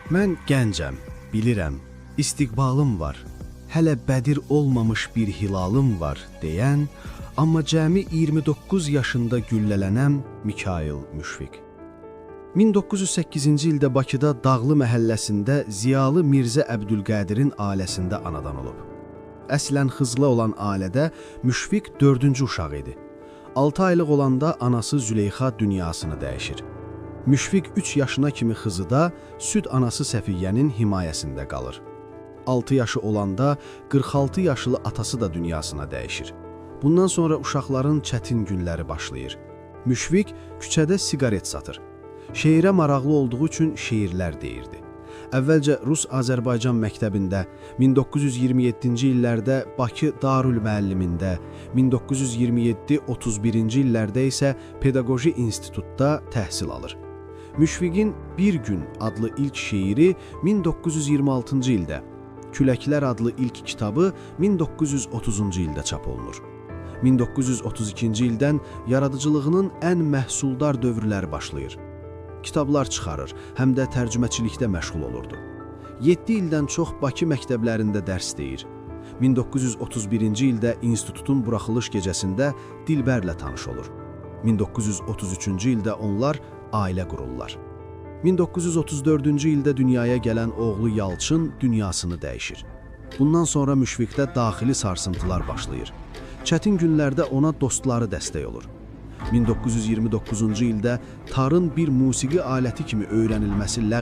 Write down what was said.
Mən gəncəm, bilirəm, istiqbalım var, hələ bədir olmamış bir hilalım var deyən, amma cəmi 29 yaşında güllələnəm Mikail Müşfiq. 1908-ci ildə Bakıda Dağlı məhəlləsində Ziyalı Mirzə Əbdülqədirin ailəsində anadan olub. Əslən xızlı olan ailədə Müşfiq 4-cü uşaq idi. 6 aylıq olanda anası Züleyxa dünyasını dəyişir. Müşfiq 3 yaşına kimi Xızıda süd anası Səfiyyənin himayəsində qalır. 6 yaşı olanda 46 yaşlı atası da dünyasına dəyişir. Bundan sonra uşaqların çətin günləri başlayır. Müşfiq küçədə siqaret satır. Şeirə maraqlı olduğu üçün şeirlər deyirdi. Əvvəlcə Rus-Azərbaycan məktəbində, 1927-ci illərdə Bakı Darül Müəllimində, 1927-31-ci illərdə isə Pedaqoji İnstitutda təhsil alır. Müşfiqin Bir Gün adlı ilk şeiri 1926-cı ildə, Küləklər adlı ilk kitabı 1930-cu ildə çap olunur. 1932-ci ildən yaradıcılığının ən məhsuldar dövrləri başlayır. Kitablar çıxarır, həm də tərcüməçilikdə məşğul olurdu. 7 ildən çox Bakı məktəblərində dərs deyir. 1931-ci ildə institutun buraxılış gecəsində Dilbərlə tanış olur. 1933-cü ildə onlar ailə qururlar. 1934-cü ildə dünyaya gələn oğlu Yalçın dünyasını dəyişir. Bundan sonra Müşfiqdə daxili sarsıntılar başlayır. Çətin günlərdə ona dostları dəstək olur. 1929-cu ildə tarın bir musiqi aləti kimi öyrənilməsi ləğv